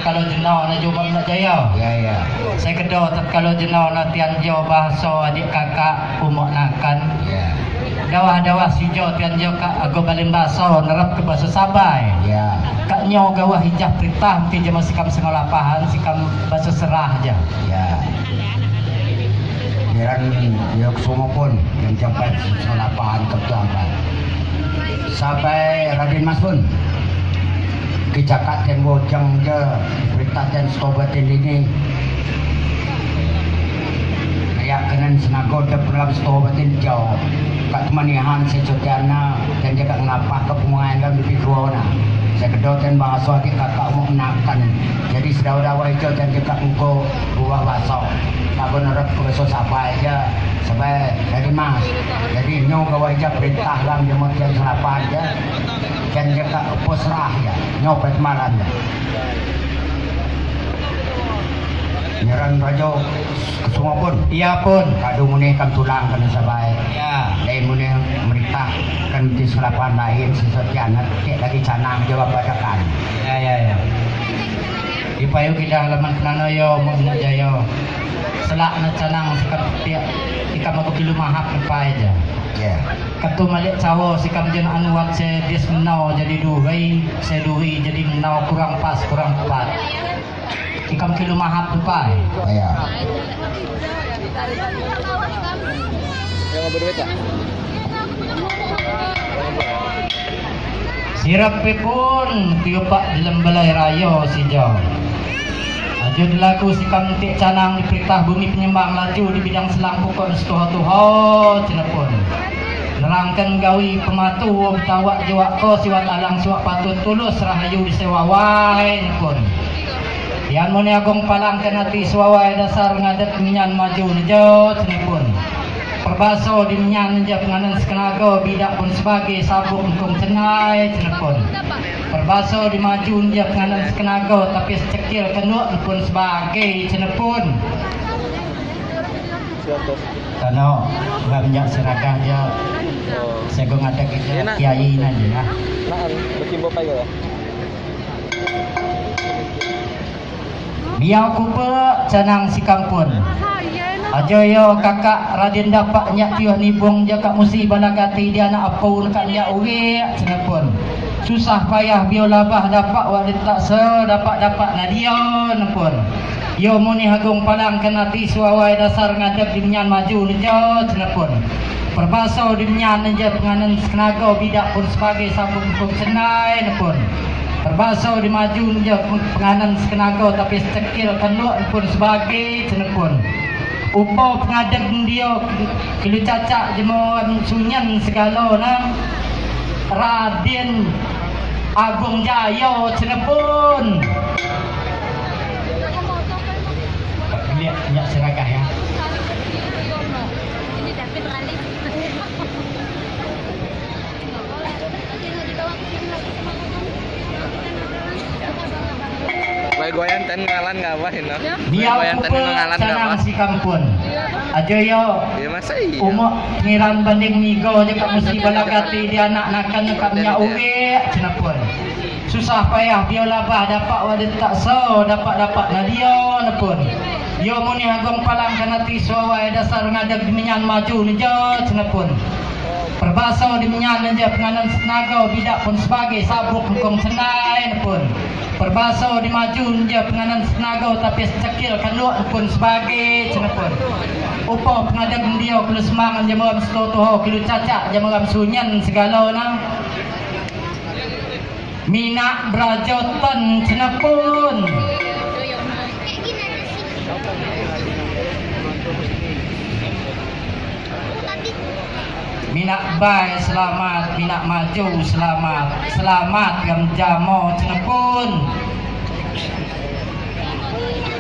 kalau jenau na jumpa nak jaya. Ya. Saya kedua kalau jenau na tian jo bahasa adik kakak umok nakan. Ya. Dawah sijo tian jo kak ago balim bahasa nerap ke bahasa Sabai. Ya. Kak nyo gawah hijah perintah ti jema sikam sengolapahan sikam bahasa serah aja. Ya. Kiran yok semua pun yang sampai sengolapahan ketuampan. Sampai Raden Mas pun kicakat dan bojang je berita dan stobat ini kayak kenan senago de dalam stobat ini jauh kat manihan sejodana dan jaga ngapa ke penguaian lebih corona saya kedoten bahasa ke kakak mau menakan jadi sedau-dau itu dan jaga engko buah bahasa tak benar bahasa siapa aja sampai dari Mas jadi nyo gawa aja perintah lang jemot yang selapan aja dan jaga posrah ya nyopet malan ya nyerang rajo semua pun Iya pun. kadu muni kan tulang kan sabai Ya. lain muni merintah kan di selapan lain sesuatu cek lagi canang jawab badakan Ya. Ipayu kita halaman kenana yo mau jaya. Selak na canang sikap tiap ikam aku kilu mahap lepai aja. ya Katu malik cawo sikam jen anuat saya bias menau jadi duhai, saya duhi jadi menau kurang pas kurang tepat. Ikam kilu mahap lepai. ya Yang berduit tak? Sirap pun tiupak dalam balai raya si jauh. Ajo dilaku sikam tik canang di perintah bumi penyembang laju di bidang selang pokok setuha-tuha cenapun. Nerangkan gawi pematu bertawak jawak ko siwat alang siwak patut tulus rahayu di sewawai pun. Yang moni agong palang kenati sewawai dasar ngadat minyan maju nejo cenapun. Perbaso di minyan nejo penganan sekenaga bidak pun sebagai sabuk engkong cenai cenapun. Perbaso di maju nejo penganan sekenaga tapi secekil kenuk pun sebagai cenapun. Kalau nggak banyak seragam je, saya gong ada kita kiai nanti ya. Nah, berkimbo pa ya. Biar aku canang si kampun. Aja yo kakak Raden dapat nyak tiuh nibung jaga musi balagati dia nak apa nak nyak uwe cenapun. Susah payah biar labah dapat wak tak dapat nadia nepun. Yo muni hagung palang kenati suawai dasar ngadap di menyan maju nejo cenapun. Perbaso di menyan nejo penganan sekenaga bidak pun sebagai sabuk hukum senai nepun. Perbaso di maju nejo penganan sekenaga tapi secekil kenuk pun sebagai cenapun. Upo pengadap dia kilu cacak jemuan sunyan segala na Raden Agung Jaya cenapun. Lihat seragam ya. Baik goyan ten ngalan ngawain no. Biar Goyan ten ngalan canang ngawain. si kampun. Aja yo Ya masa iya. umok ngiran banding migo je kat mesti balagati dia anak nakan kat minyak uwe cenapun. Susah payah biar labah dapat wadah tak so dapat nadia nepun. Yo muni agong palang kanati suawai dasar ngadap di minyan maju nejo cenapun. Perbaso di minyan nejo penganan senaga bidak pun sebagai sabuk hukum senai nepun. Perbaso di maju nejo penganan senaga tapi secekil kanuk pun sebagai cenapun. Upo pengadap dia kelu semangan jamuam setutuho kelu cacak jamuam sunyan segala na. Minak brajotan cenapun. Minak bay selamat, minak maju selamat gam jamo cenapun.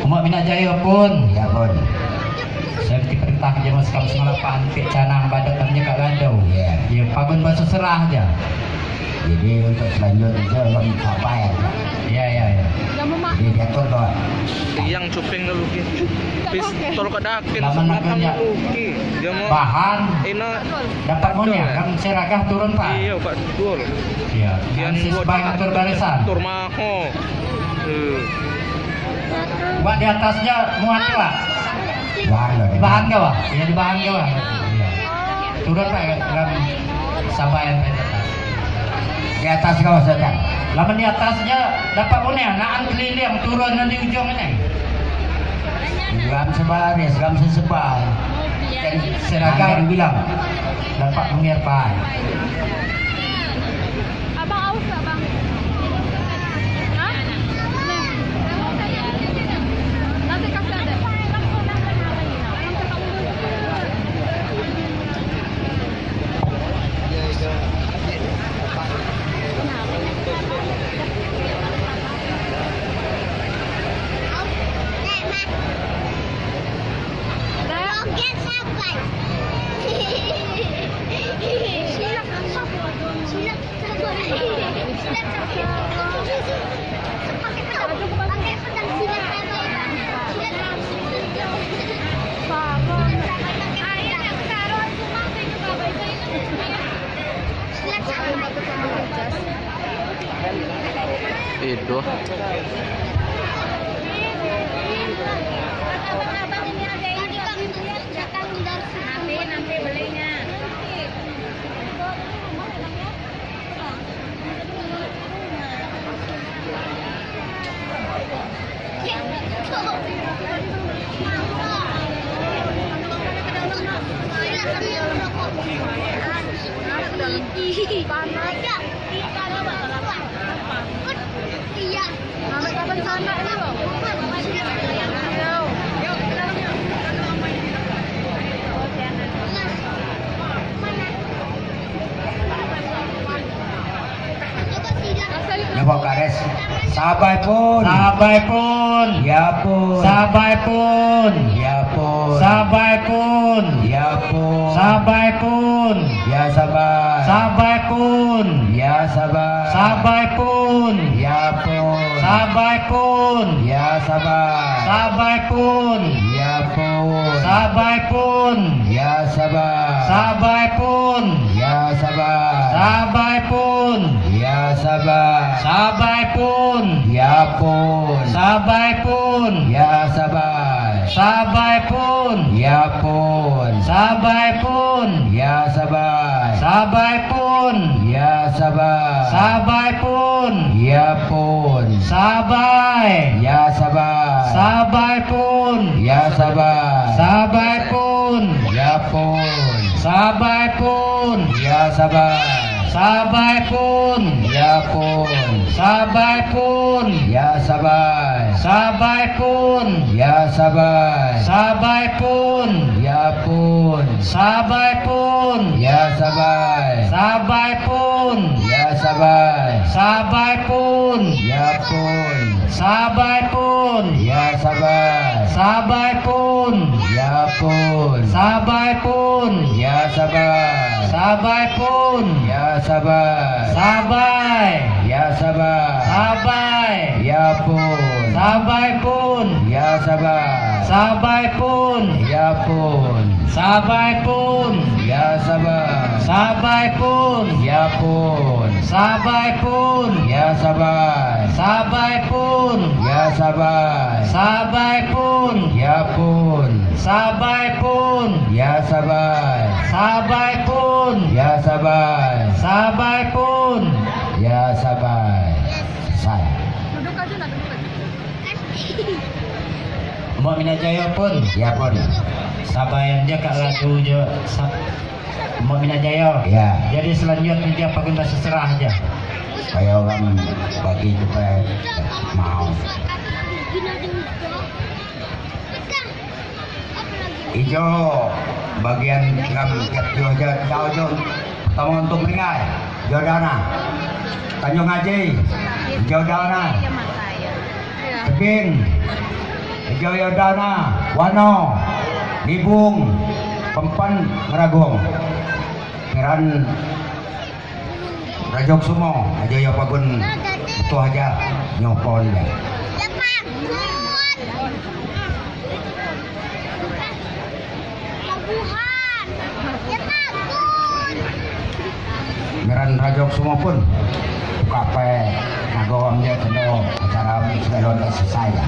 Umat minak jaya pun. ya pun Saya perintah je mas kam semalapan pik canang badak dan jaga gadau. ya Ya pagun bahasa serah aja. jadi untuk selanjutnya belum sampai ya Ya. jadi diatur doang Yang cuping dulu ki. Pistol kedakin Lama sebenarnya nakanya. luki. Dia mau Bahan ina dapat Betul, monya ya? kan seragah turun pak. iya Pak Dur. Ya. Kian Kan gua sesuai atur barisan. Tur maho. Wah di atasnya muat Wah. Di bahan gak Wah? Iya di bahan gak Wah? Iya. Turun Pak dalam sabayan di atas. Di atas kau saja. Lama di atasnya dapat punya naan keliling turun di ujung ini. Gam sebaris, gam sesebal. Dan seragam bilang dapat mengirpan. Abang aus nggak bang? Hah? Nanti kasih ada. Itu. Nanti belinya. Nabok kares. Sabai pun. Sabai pun. Ya pun. Sabai pun. Ya pun. Sabai pun. Ya pun. Sabai pun. Ya sabar. Sabai pun. Ya sabar. Sabai pun. Ya pun. Sabai pun. Ya sabar. Sabai pun. Ya pun. Sabai pun. Ya sabar. Sabai pun. Ya sabar. Sabai pun. Ya sabar. Sabai pun. Ya pun. Sabai pun. Ya sabar. Sabai pun. Ya pun. Sabai pun. Ya sabar. Sabai pun. Ya sabar. Sabai pun. Ya pun. Sabai. Ya sabar. Sabai pun. Ya sabar. Sabai pun. Ya pun. Sabai pun. Ya sabar. Sabai pun. Ya pun. Sabai pun. Ya sabar. Sabai pun. Ya sabar. Sabai pun. Ya pun. Sabai pun. Ya sabar. Sabai pun. Ya sabar. Sabai pun. Ya pun. Sabai pun. Ya sabar. Sabai pun. Ya pun. Sabai pun. Ya sabar. Sabai pun. Ya sabar. Sabai. Ya sabar. Sabai. Ya pun. Sabai pun. Ya sabar. Sabai pun. Ya pun. Sabai pun. Ya sabar. Sabai pun. Ya pun. Sabai pun. Ya sabar. Sabai pun. Ya sabar. Sabai pun. Ya pun. Sabai pun. Ya sabar. Sabai pun. Ya sabar. Sabai pun. Ya sabar. Selesai. Duduk aja nak duduk aja. Mau Minajaya pun. Ya pun. Sabayan dia kak lagu je. Mau Minajaya. Ya. Jadi selanjutnya dia pakai bahasa serah aja. Supaya orang bagi supaya mau. Ijo bagian ngam jauh jauh tamu untuk meringai Jodana Tanjung Haji Jodana Tebing Jodana Wano Libung Pempan Meragong Ngeran Rajok Sumo aja ya pagun itu aja nyopon ya. Ngeran Rajok Sumo pun buka pe nagawam dia kena acara segala selesai ya.